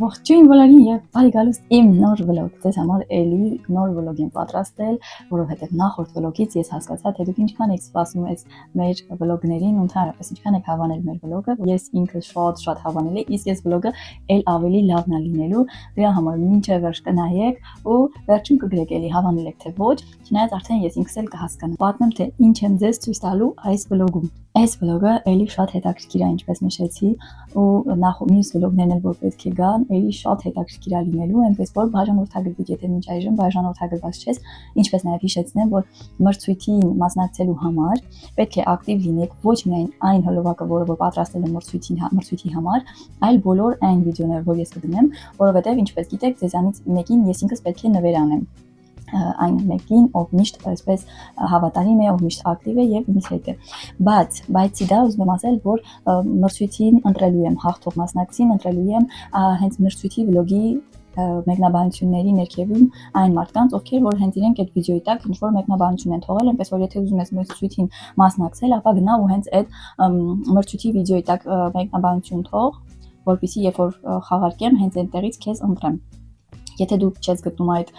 Ողջույն բոլորին եւ բարի գալուստ իմ նոր վլոգ։ Ձեզ համար էլի նոր վլոգ եմ պատրաստել, որովհետեւ նախորդ վլոգից ես հասկացա, թե դուք ինչքան եք սպասում այս մեր վլոգներին, ու ընդհանրապես ինչքան եք հավանել մեր վլոգը։ Ես ինքս շատ հավանել եմ, իսկ այս վլոգը էլ ավելի լավն է լինելու։ Դրա համար մինչեւ վերջ կնայեք ու վերջում կգրեք էլի հավանել եք թե ոչ, չնայած արդեն ես ինքս էլ կհասկանամ։ Պատմեմ թե ինչ եմ ձեզ ցույց տալու այս վլոգում։ Այս վլոգը էլի շատ հետաքրքիր է, ինչպես նշեցի, ու մյուս վլոգներն էլ որ պետք է գան, էլի շատ հետաքրքիր է լինելու, այնպես որ բաժանորդագրվեք, եթե մինչ այժմ բաժանորդագրված չես, ինչպես նաև հիշեցնեմ, որ մրցույթին մասնակցելու համար պետք է ակտիվ լինեք ոչ միայն այն հոլովակը, որը որ պատրաստել եմ մրցույթի համար, այլ բոլոր այն վիդեոները, որ ես կդնեմ, որովհետև ինչպես գիտեք, ձեզանից մեկին ես ինքս պետք է նվեր անեմ այն մեկին, ով միշտ այսպես հավատարիմ է, ով միշտ ակտիվ է եւ ինձ հետ է։ Բայց դա ուզում եմ ասել, որ մրցույթին ընտրելու եմ հաղթող մասնակցին, ընտրելու եմ հենց մրցույթի վլոգի մեկնաբանությունների ներքևում այն մարդկանց, ովքեր որ հենց իրենք այդ վիդեոյի տակ ինչ որ մեկնաբանություն են թողել, այնպես որ եթե ուզում ես մրցույթին մասնակցել, ապա գնա ու հենց այդ մրցույթի վիդեոյի տակ մեկնաբանություն թող, որպեսզի երբ որ խաղարկեմ, հենց այնտեղից քեզ ընտրեմ։ Եթե դու չես գտնում այդ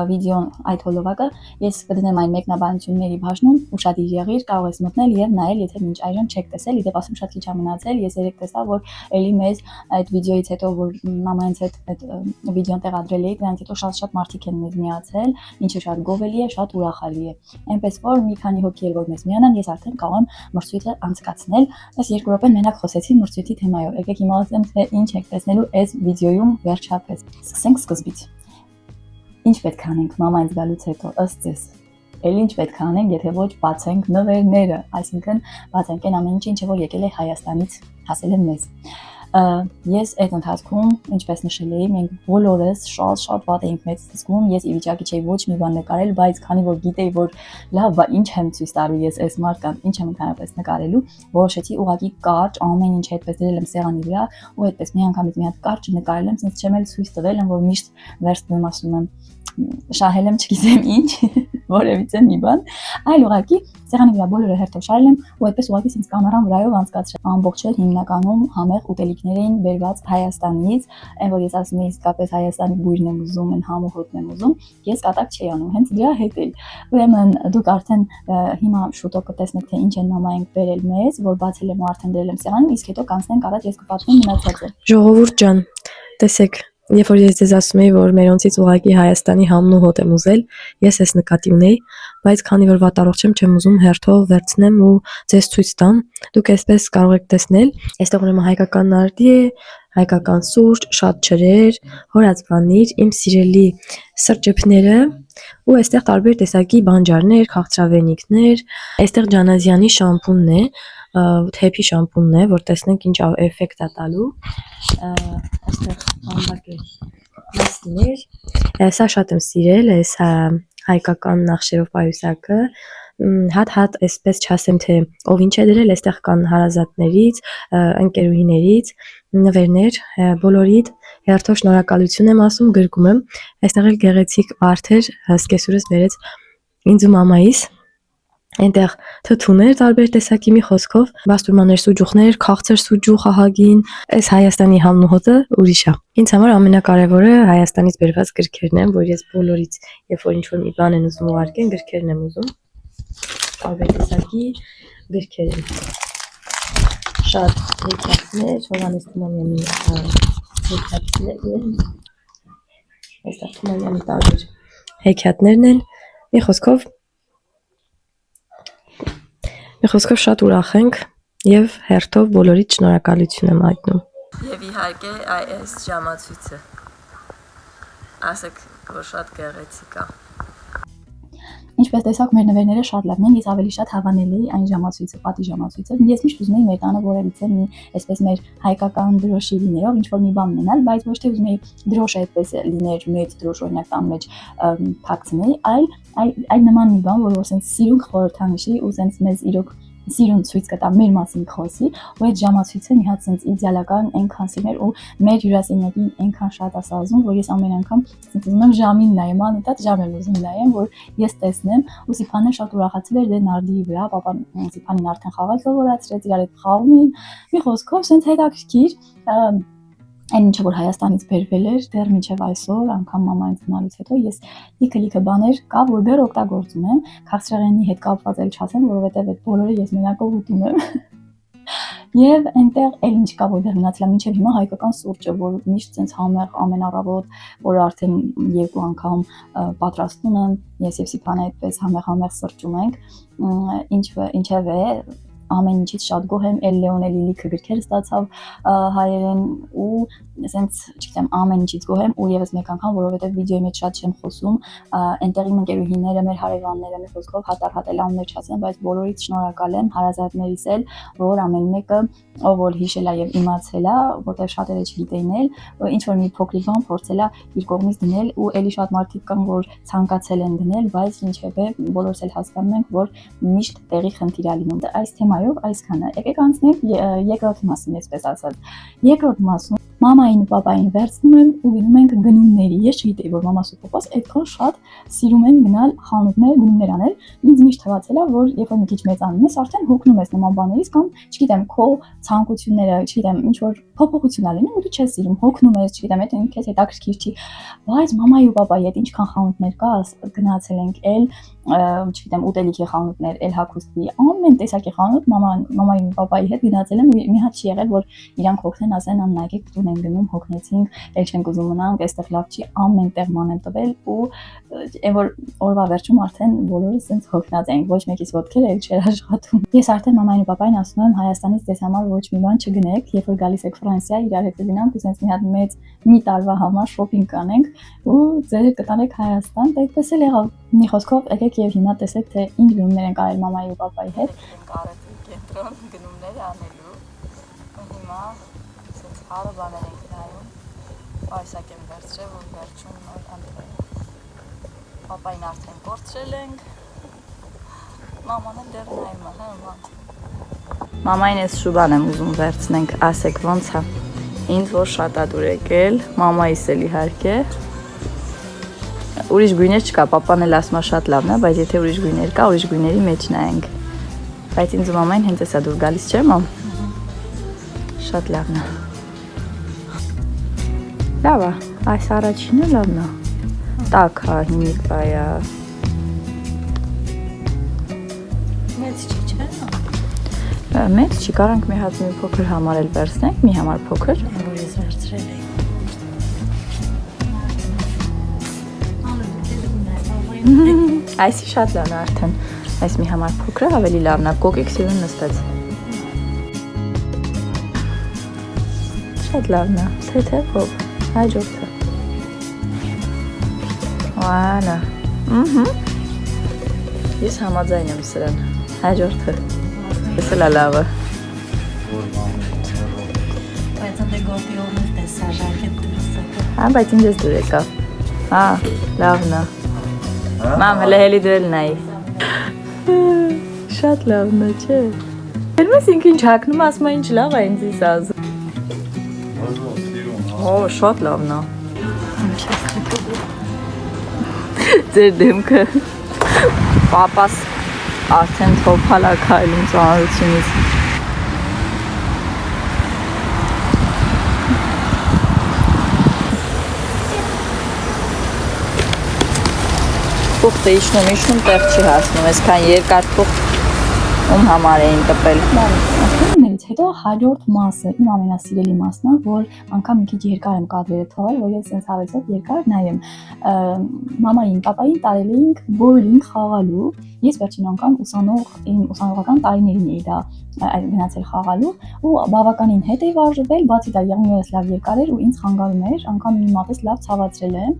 վիդեոն, այդ հոլովակը, ես կդնեմ այն մեկնաբանությունների բաժնում ու շատ եղիր կարող ես մտնել եւ նայել, եթե մինչ այժմ չեք տեսել, իդեպ ասում շատ քիչ է մնացել, ես երեք տեսա, որ էլի մեզ այդ վիդեոից հետո որ մամայից այդ վիդեոն տեղադրել էի, դրանից հետո շատ մարդիկ են մեզ միացել, ինչը շատ գովելի է, շատ ուրախալի է։ Այնպես որ մի քանի հոգի որ մեզ միանան, ես արդեն կարող եմ մրցույթը անցկացնել։ Ես 2 րոպե մենակ խոսեցի մրցույթի թեմայով։ Եկեք հիմա ասեմ, թե ինչ եք տեսնելու այս վիդեոյում վերջապես։ Սկսենք սկզբից։ Ինչ պետք է անենք մամայից գալուց հետո ըստ ձեզ։ Էլ ինչ պետք է անենք, եթե ոչ բացենք նվերները, այսինքն բացենք այն ամեն ինչը, ինչը որ եկել է Հայաստանից, հասել է մեզ։ Ես այդ ընթացքում, ինչպես նշել էի, մենք բոլորս շատ վատ էինք մեծ զգում, ես ի վիճակի չէի ոչ մի բան նկարել, բայց քանի որ գիտեի, որ լավ, բա ինչ եմ ցույց տալու ես այս մարդկանց, ինչ եմ ընդհանրապես նկարելու, որոշեցի ուղղակի կարճ ամեն ինչ այդպես դրել եմ սեղանի վրա, ու այդպես մի անգամից մի հատ կարճ նկարել եմ, ասես չեմ էլ ցույց տվել եմ, որ միշտ վերցնում ասում եմ շահել եմ չգիտեմ ինչ, որևիցե մի բան, այլ ուղղակի սեղանի վրա բոլորը հերթով շարել եմ ու այդպես ուղղակի ինձ կամերան վրայով անցկացրել։ Ամբողջը հիմնականում համեղ ուտելիքներ էին բերված Հայաստանից, այն որ ես ասում եմ իսկապես Հայաստանի բույրն եմ ուզում, այն համը հոտն եմ ուզում, ես կատակ չի անում, հենց դրա հետ էլ։ Ուրեմն դուք արդեն հիմա շուտով կտեսնեք թե ինչ են մամայինք բերել մեզ, որ բացել եմ ու արդեն դրել եմ սեղանին, իսկ հետո կանցնենք առաջ ես կպատմեմ մնացածը։ Ժողովուրդ ջան, տեսեք, երբ որ ես ձեզ ասում էի, որ մերոնցից ուղղակի Հայաստանի համն ու հոտ եմ ուզել, ես էս նկատի ունեի, բայց քանի որ վատառողջ չեմ ուզում հերթով վերցնեմ ու ձեզ ցույց տամ, դուք այսպես կարող եք տեսնել, այստեղ ուրեմն հայկական նարդի է, հայկական սուրճ, շատ ջրեր, հորած պանիր, իմ սիրելի սրճեփները ու այստեղ տարբեր տեսակի բանջարներ, քաղցրավենիքներ, այստեղ Ջանազյանի շամպունն է, թեփի շամպունն է, որ տեսնենք ինչ էֆեկտ է տալու, այստեղ ամբակե լաստիներ, սա շատ եմ սիրել, այս հայկական նախշերով պայուսակը, հատ այսպես չասեմ թե ով ինչ է դրել, այստեղ կան հարազատներից, ընկերուհիներից, նվերներ, բոլորիդ հերթով շնորհակալություն եմ ասում, գրկում եմ, այստեղ էլ գեղեցիկ վարդեր սկեսուրս բերեց ինձ ու մամայիս, այնտեղ թթուներ տարբեր տեսակի մի խոսքով, բաստուրմաներ սուջուխներ, քաղցր սուջուխ ահագին, այս Հայաստանի համն ու հոտը ուրիշ է։ Ինձ համար ամենակարևորը Հայաստանից բերված գրքերն են, որ ես բոլորից, երբ որ ինչ-որ մի բան են ուզում ուղարկեն, գրքերն եմ ուզում։ Տարբեր տեսակի գրքեր են։ Շատ հեքիաթներ, Հովհաննես Թումանյանի հեքիաթներն են։ Այստեղ Թումանյանի տարբեր հեքիաթներն են։ Մի խոսքով շատ ուրախ ենք եւ հերթով բոլորիդ շնորհակալություն եմ հայտնում։ Եվ իհարկե այս ժամացույցը։ Ասեք, որ շատ գեղեցիկ է։ Ինչպես տեսակ մեր նվերները շատ լավն են, ես ավելի շատ հավանել էի այն ժամացույցը, պատի ժամացույցը։ Ես միշտ ուզում էի մեր տանը որևիցե մի այսպես մեր հայկական դրոշի լիներով ինչ-որ մի բան ունենալ, բայց ոչ թե ուզում էի դրոշը այդպես լիներ, մեծ դրոշ օրինակ տան մեջ թաքցնեի, այլ նման մի բան, որ ասենց սիրունք խորհրդանշի ու ասենց մեզ իրոք սիրուն ցույց կտա մեր մասին խոսի, ու այդ ժամացույցը մի հատ sense իդեալական այնքան սիրներ ու մեր հյուրասենյակին այնքան շատ ասա ուզում, որ ես ամեն անգամ sense ուզում եմ ժամին նայեմ, անընդհատ ժամ եմ ուզում նայեմ, որ ես տեսնեմ, ու Սիփանն շատ ուրախացել էր դե նարդիի վրա, papan Սիփանին արդեն խաղալ սովորացրեց, իրար հետ խաղում էին, մի խոսքով sense հետաքրքիր այն ինչը որ Հայաստանից բերվել էր դեռ մինչև այսօր անգամ մամայից գնալուց հետո ես լիքը բաներ կա որ դեռ օգտագործում եմ քաղցրեղենի հետ կապված էլ չասեմ որովհետև այդ բոլորը ես մենակով ուտում եմ եւ այնտեղ էլ ինչ կա որ դեռ մնացել է մինչև հիմա հայկական սուրճը որ միշտ sense համեղ ամեն առավոտ որ արդեն երկու անգամ պատրաստում եմ ես եւ Սիփանը այդպես համեղ սրճում ենք ինչև է ամեն ինչից շատ գոհ եմ էլ Լեոնելի լիքը գրքեր ստացավ հայերեն ու sense չգիտեմ ամեն ինչից գոհ եմ ու եւս մեկ անգամ որովհետեւ վիդեոյի մեջ շատ չեմ խոսում այնտեղի ընկերուհիները մեր հարևանները մի խոսքով հատար անուններ չասեմ բայց բոլորից շնորհակալ եմ հարազատներիս էլ որ ամեն մեկը ով որ հիշել է եւ իմացել է որտեղ շատերը չգիտեին էլ ինչ որ մի փոքրիկ բան փորձել է իր կողմից դնել ու ելի շատ մարդիկ կան որ ցանկացել են դնել բայց ինչեւէ բոլորս էլ հասկանում ենք որ միշտ տեղի խնդիր է լինում այս թեմայով այսքանը եկեք անցնենք երկրորդ մասին այսպես ասած երկրորդ մասում մամային ու պապային վերցնում եմ ու գնում ենք գնումների։ Ես չգիտեի, որ մամաս ու պապաս այդքան շատ սիրում են գնալ խանութներ, գնումներ անել։ Ինձ միշտ թվացել է, որ երբ որ մի քիչ մեծանում ես, արդեն հոգնում ես նման բաներից կամ, չգիտեմ, քո ցանկությունները, չգիտեմ, ինչ որ փոփոխություն ա լինում ու դու չես սիրում, հոգնում ես, չգիտեմ, այդ ինքես հետաքրքիր չի։ Բայց մամայի ու պապայի հետ ինչքան խանութներ կա, գնացել ենք էլ չգիտեմ, ուտելիքի խանութներ, էլ հագուստի, ամեն տեսակի խանութ մամայի ու պապայի հետ գնացել եմ ու մի հատ չի եղել, որ իրանք հոգնեն, ասեն, աննայեք տուն են գնում, հոգնեցինք, էլ չենք ուզում մնանք, այստեղ լավ չի, ամեն տեղ ման են տվել ու այն որ օրվա վերջում արդեն բոլորը sense հոգնած էին, ոչ մեկից ոտքերը էլ չէր աշխատում։ Ես արդեն մամային ու պապային ասում եմ Հայաստանից ձեզ համար ոչ մի բան չգնեք, երբ որ գալիս եք Ֆրանսիա, իրար հետ գնանք ու sense մի հատ մեծ մի տարվա համար շոփինգ կանենք ու ձեր կտանեք Հայաստան, այդպես էլ եղավ։ Մի խոսքով եկեք եւ հիմա տեսեք թե ինչ գնումներ են կարել մամայի ու պապայի հետ։ Կարետ կենտրոն գնումներ անելու։ Հիմա sense հարը բաներ ենք նայում։ Այսակ եմ վերցրել, որ վերջում նոր անտրել։ Պապային արդեն կորցրել ենք։ Մաման էլ դեռ նայում է, հա, մամային էս շուբան եմ ուզում վերցնենք, ասեք ոնց է։ Ինձ որ շատ ա դուր եկել, մամայիս էլ իհարկե։ Ուրիշ գույներ չկա, պապան էլ ասում է շատ լավն է, բայց եթե ուրիշ գույներ կա, ուրիշ գույների մեջ նայենք։ Բայց ինձ մամային հենց էսա դուր գալիս չէ՞ մամ։ Շատ լավն է։ Լավ է, այս առաջինը լավն է։ Տաք է, հիմիկ է։ Մեծ չի, չէ՞։ Մեծ չի, կարանք մի հատ մի փոքր համար էլ վերցնենք, մի համար փոքր։ Որ ես վերցրել եմ։ Այսի շատ լավն է արդեն։ Այս մի համար փոքրը ավելի լավն է, կոկիկ սիրուն նստեց։ Շատ լավն է, թեթևով, հաջորդը։ Վալա։ Ես համաձայն եմ սրան, հաջորդը։ Ես էլ լավը։ Բայց ընդ գոտի օրներ տեսա ժակետ դրսը։ Հա, բայց ինձ ես դուր եկավ։ Հա, լավն է։ Մամ, հələ հելի դրել նայի։ Շատ լավն է, չէ։ Երբ ինքը ինչ հակնում, ասում է ինչ լավ է ինձ ես ազում։ Օ, շատ լավն է։ Ձեր դեմքը պապաս արդեն թոփալ է քայլում ծանրությունից։ Փուխտը իջնում տեղ չի հասնում, այսքան երկար փուխտ ում համար էին տպել։ Դրանից հետո հաջորդ մասը, իմ ամենասիրելի մասն է, որ անգամ մի քիչ երկար եմ կադրերը թողել, որ ես sense հավեսով երկար նայեմ։ Մամային, պապային տարել էինք bowling խաղալու։ Ես վերջին անգամ ուսանողական տարիներին էի դա գնացել խաղալու ու բավականին հետ էի վարժվել, բացի դա եղնորս լավ երկար էր ու ինձ խանգարում էր, անգամ մի մատս լավ ցավացրել եմ։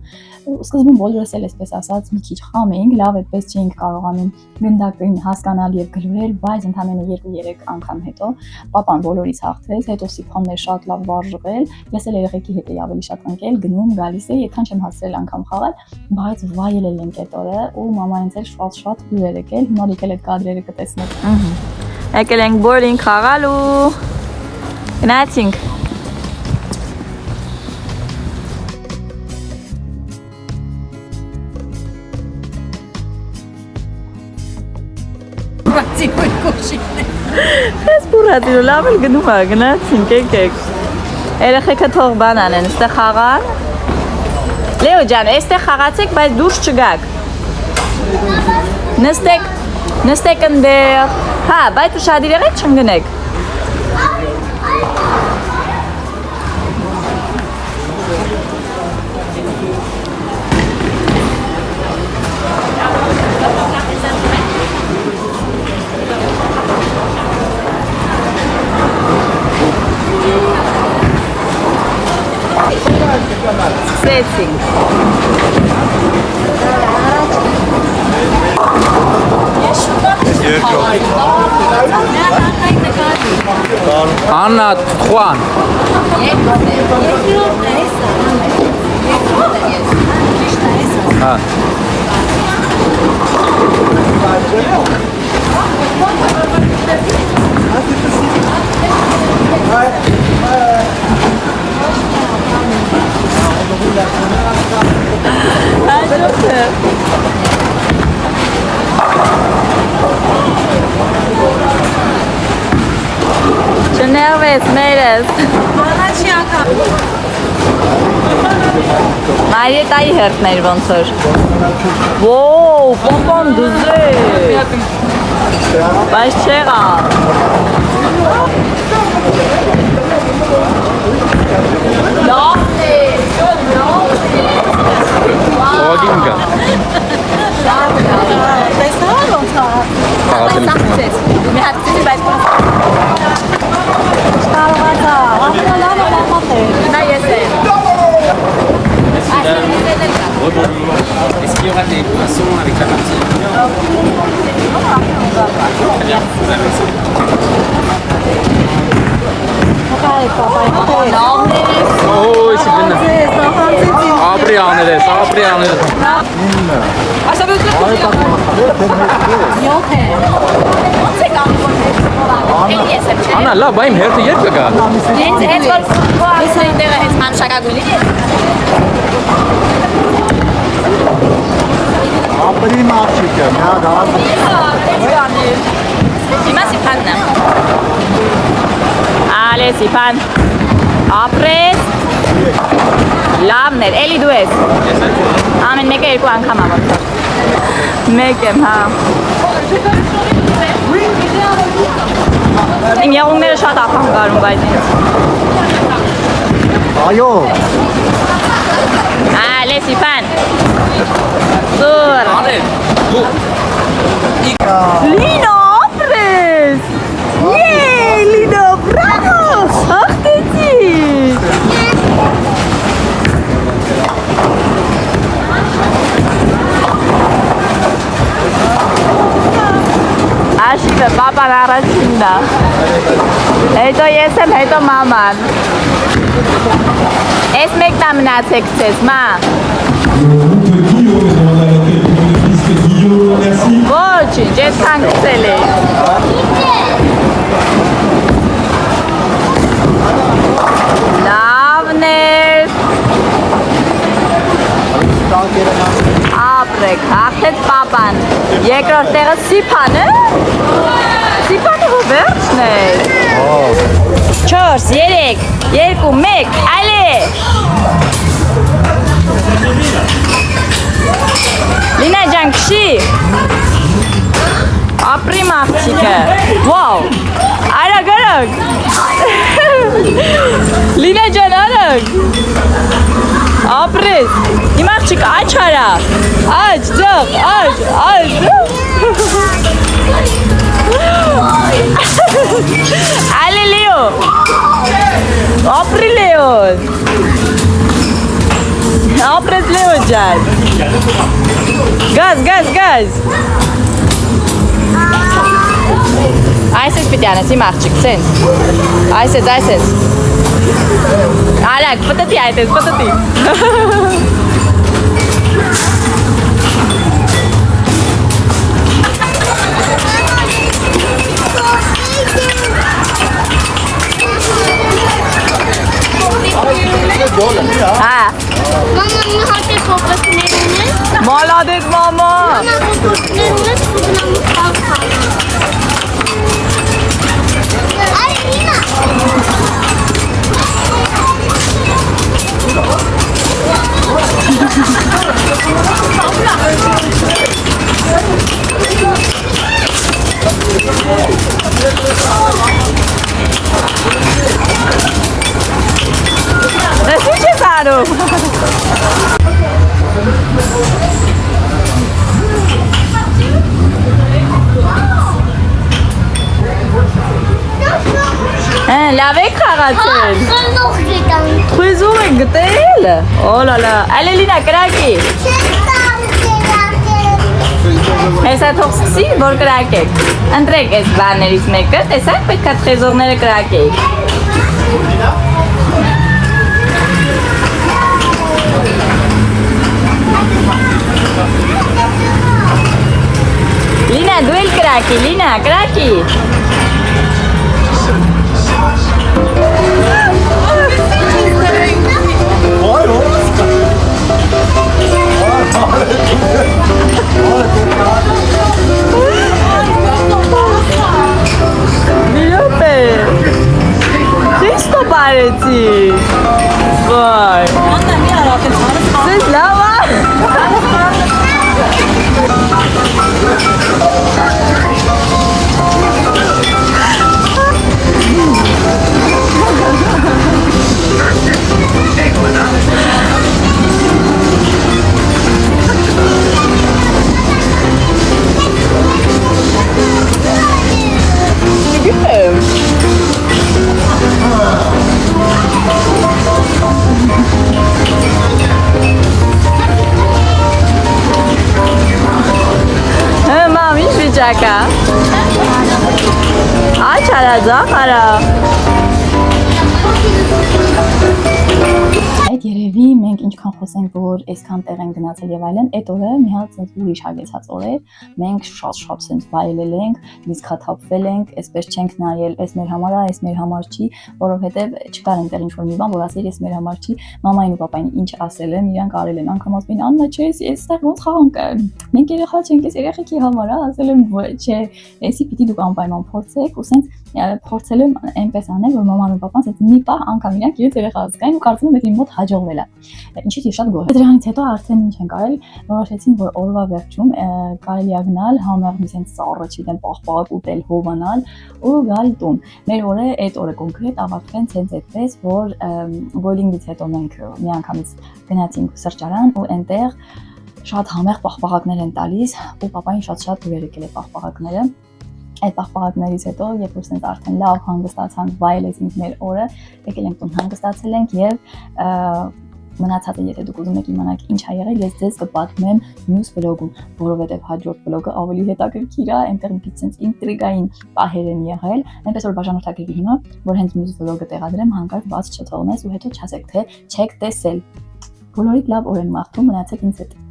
Սկզբում բոլորս էլ այսպես ասած մի քիչ խամ էինք, լավ այդպես չէինք կարողանում գնդակին հասկանալ եւ գլվել, բայց ընդամենը 2-3 անգամ հետո պապան բոլորից հաղթեց, հետո Սիփանն էր շատ լավ վարժվել, ես էլ երեխեքի հետ էի ավելի շատ ընկել, գնում, գալիս էի, այդքան չեմ հասցրել անգամ խաղալ, բայց վայելել ենք այդ օրը ու մամայից էլ շատ դուր էր եկել, հիմա եկել այդ կադրերը կտեսնեք։ Եկել ենք բորինգ խաղալու։ Գնացինք։ Ես բուրատիրու լավ էլ գնում է, գնացինք, եկեք։ Երեխեքը թող բան անեն, այստեղ խաղան։ Լեո ջան, այստեղ խաղացեք, բայց դուրս չգաք։ Նստեք ընդեղ։ Հա, բայց ուշադիր եղեք չընկնեք։ Սկսեցինք։ Աննա Խուան Հա Չներվես, մերես։ Մարիետայի հերթներ ոնց որ։ Ոու, պոմպոն դուզե։ Բայց չեղա։ Ողագին կա Տեսնա ոնց է։ Խաղացել Մի հատ ծիծի բայց Կարողացա, լավ է։ Նա ես եմ։ Est-ce qu'il y aura des poissons avec la partie? Très bien, vous avez ça. Օ, ისი գնա Ապրի աներես, ապրի աներես Աննա, լավ, բա իմ հերթը երբ կգա Հենց որ քո այնտեղը հենց մանշակագույնի է։ Ապրի մաղջիկը, նա գազ Հիմա Սիփանն է։ Ալե Սիփան։ Ապրես։ Լավն էր, էլի դու ես։ Ամեն մեկը երկու անգամ ավոր։ Մեկ եմ, հա։ Իմ եղունգները շատ ախան կարում, բայց ինձ։ Այո Ալե Սիփան։ Զուր։ Լինո, ապրես։ Լինո, բրավո, ախտեցի։ Աշիվը, պապան առաջինն է։ Հետո ես եմ, հետո մաման։ Ես մեկն է մնացեք ցես, մա։ Ոչինչ, ես քանգցել էի։ Լավն էր։ Ապրեք, հաղթեց պապան։ Երկրորդ տեղը Սիփանը։ Սիփանը հո վերջն է։ 4, 3, 2, 1, այլե։ Լինա ջան, քշի։ Ապրի մաղջիկը։ Վաու։ Արագ, արագ։ Լինա ջան, արագ։ Ապրես։ Իմ աղջիկ աչ արա։ Աչ, ձող, աչ, Ալե Լեո։ Ապրի Լեոն։ Ապրես Լեո ջան։ Գազ։ Այսպես պիտի անես իմ աղջիկ, ցենց։ Այսպես։ Արագ, պտտի այդպես, պտտի։ Հա, Մամա, մի հատ է փոփոխներ ունես։ մալադես մամա։ Մամա, փոփոխներ ունես, փոփոխում խաղ։ Այ Նինա։ Դες ինչ ես արում։ Լավ եք խաղացել։ Խնող գտանք։ Խույզում եք գտել։ Օլալա, այլելինա կրակի։ Հեսա թող սկսի, որ կրակեք։ Ընտրեք այս բաներից մեկը, տեսակ պետք է տրեզորները կրակեիք։ Լինա, դու էլ կրակի, Լինա, կրակի։ Միոպե։ Քիստո բարեցի։ Վայ։ Աննա մի արապես հարս։ Սես լավ է։ Վիճակա։ Աչ արա, ձախ արա։ Այդ երևի մենք ինչքան խոսենք, որ այսքան տեղ են գնացել եւ այլն, այդ օրը մի հատ ցած ուրիշ հագեցած օր էր, մենք շատ ցենց վայելել ենք, լիցքաթափվել ենք, այսպես չենք նայել, այս մեր համար է, այս մեր համար չի, որովհետեւ չկար այնտեղ ինչ որ մի բան, որ ասել ես մեր համար չի, մամային ու պապային ինչ ասել եմ, իրանք արել են, անգամ ասում են, Աննա, չէ, այստեղ ոնց խաղանք է, մենք երեխա չենք, այս երեխեքի համար է, ասել եմ, չէ, էսի պիտի դուք անպայման փորձեք ու սենց փորձել եմ այնպես անել, որ մաման ու պապան սենց մի պահ անգամ իրանք իրենց երեխա զգային ու կարծում եմ, որ իմ մոտ հաջողվել է։ Ինչից ես շատ գոհ եմ։ Դրանից հետո արդեն ինչ են կարել, որոշեցին, որ օրվա վերջում կարելի է գնալ համեղ մի սենց ծառը չգիտեմ պաղպաղ ուտել, հովանալ ու գալ տուն։ Մեր օրը այդ օրը կոնկրետ ավարտվեն սենց այդպես, որ բոյլինգից հետո մենք միանգամից գնացինք սրճարան ու այնտեղ շատ համեղ պաղպաղակներ են տալիս ու պապային շատ դուր եկել է պաղպաղակները։ Այդ պաղպաղակներից հետո, երբ որ սենց արդեն լավ հանգստացանք, վայելեցինք մեր օրը, եկել ենք տուն հանգստացել ենք եւ մնացածը, եթե դուք ուզում եք իմանալ ինչ ա եղել, ես ձեզ կպատմեմ մյուս վլոգում, որովհետեւ հաջորդ վլոգը ավելի հետաքրքիր է, այնտեղ մի քիչ սենց ինտրիգային պահեր են եղել, այնպես որ բաժանորդագրվի հիմա, որ հենց մյուս վլոգը տեղադրեմ, հանկարծ բաց չթողնես ու հետո չասեք թե չեք տեսել։ Բոլորիդ լավ օր եմ մաղթում, մնացեք ինձ հետ։